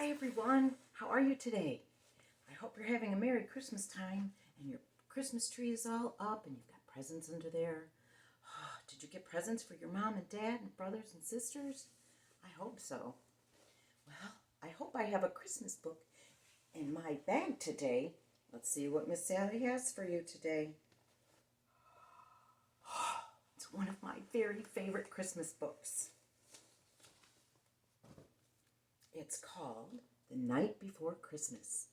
Hi everyone, how are you today? I hope you're having a Merry Christmas time and your Christmas tree is all up and you've got presents under there. Oh, did you get presents for your mom and dad and brothers and sisters? I hope so. Well, I hope I have a Christmas book in my bag today. Let's see what Miss Sally has for you today. It's one of my very favorite Christmas books. It's called The Night Before Christmas.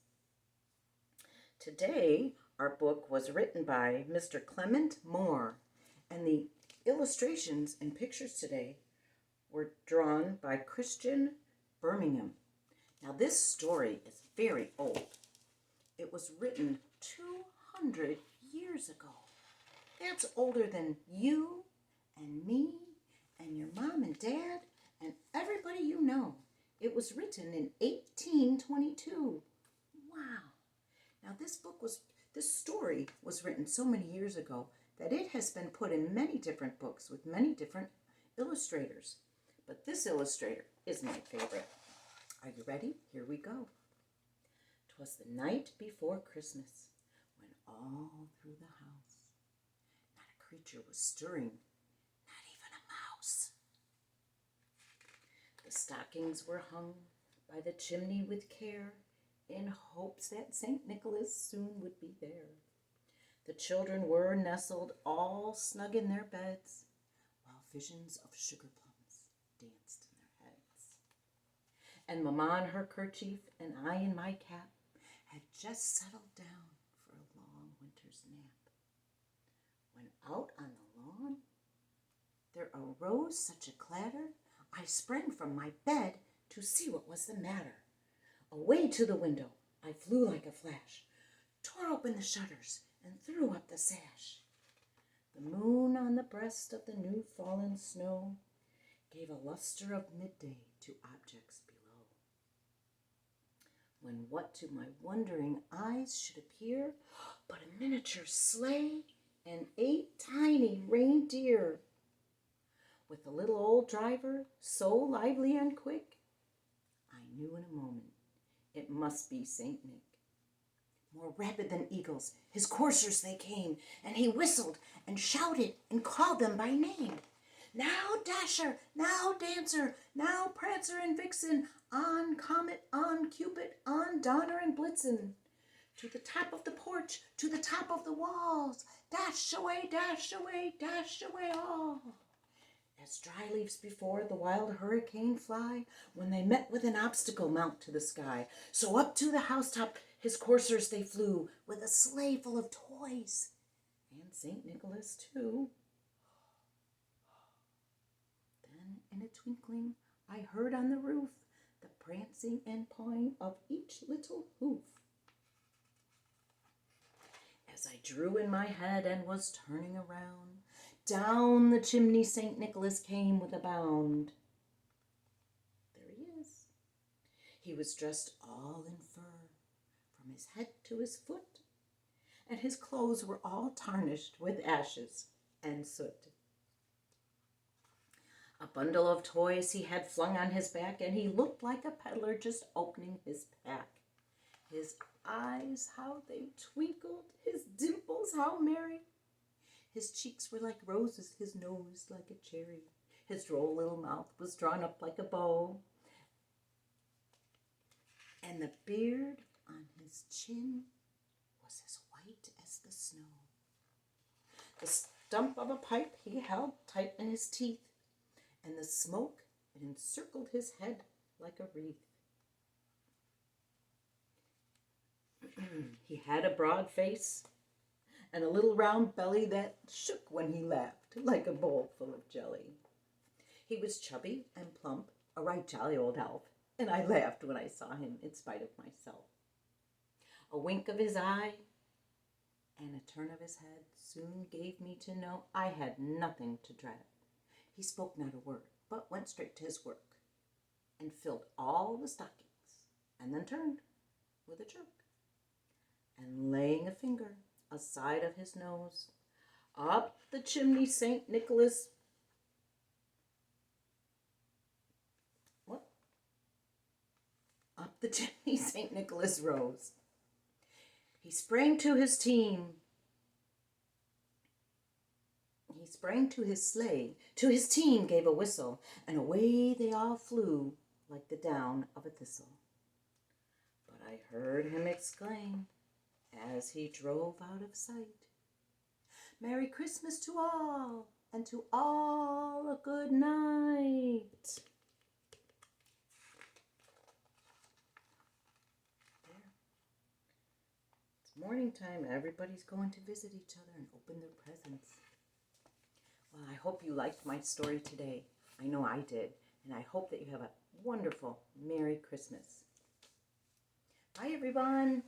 Today, our book was written by Mr. Clement Moore, and the illustrations and pictures today were drawn by Christian Birmingham. Now, this story is very old. It was written 200 years ago. That's older than you and me and your mom and dad and everybody you know. It was written in 1822. Wow. Now this story was written so many years ago that it has been put in many different books with many different illustrators. But this illustrator is my favorite. Are you ready? Here we go. 'Twas the night before Christmas, when all through the house not a creature was stirring, not even a mouse. The stockings were hung by the chimney with care, in hopes that St. Nicholas soon would be there. The children were nestled all snug in their beds, while visions of sugar plums danced in their heads. And Mamma in her kerchief and I in my cap had just settled down for a long winter's nap. When out on the lawn there arose such a clatter, I sprang from my bed to see what was the matter. Away to the window I flew like a flash, tore open the shutters, and threw up the sash. The moon on the breast of the new fallen snow gave a luster of midday to objects below. When what to my wondering eyes should appear but a miniature sleigh and 8 tiny reindeer, with a little old driver so lively and quick, I knew in a moment it must be Saint Nick. More rapid than eagles, his coursers they came, and he whistled and shouted and called them by name. Now Dasher, now Dancer, now Prancer and Vixen, on Comet, on Cupid, on Donner and Blitzen. To the top of the porch, to the top of the walls, dash away, dash away, dash away all. As dry leaves before the wild hurricane fly, when they met with an obstacle mount to the sky, so up to the housetop his coursers they flew, with a sleigh full of toys, and St. Nicholas too. Then in a twinkling I heard on the roof the prancing and pawing of each little hoof. As I drew in my head and was turning around, down the chimney St. Nicholas came with a bound. There he is. He was dressed all in fur, from his head to his foot, and his clothes were all tarnished with ashes and soot. A bundle of toys he had flung on his back, and he looked like a peddler just opening his pack. His eyes, how they twinkled, his dimples, how merry. His cheeks were like roses, his nose like a cherry. His droll little mouth was drawn up like a bow, and the beard on his chin was as white as the snow. The stump of a pipe he held tight in his teeth, and the smoke encircled his head like a wreath. He had a broad face and a little round belly that shook when he laughed like a bowl full of jelly. He was chubby and plump, a right jolly old elf, and I laughed when I saw him in spite of myself. A wink of his eye and a turn of his head soon gave me to know I had nothing to dread. He spoke not a word, but went straight to his work, and filled all the stockings, and then turned with a jerk, and laying a finger aside of his nose, up the chimney St. Nicholas up the chimney St. Nicholas rose. He sprang to his team. He sprang to his sleigh, to his team gave a whistle, and away they all flew like the down of a thistle. But I heard him exclaim, as he drove out of sight, "Merry Christmas to all, and to all a good night." There. It's morning time. Everybody's going to visit each other and open their presents. Well, I hope you liked my story today. I know I did. And I hope that you have a wonderful Merry Christmas. Bye, everyone.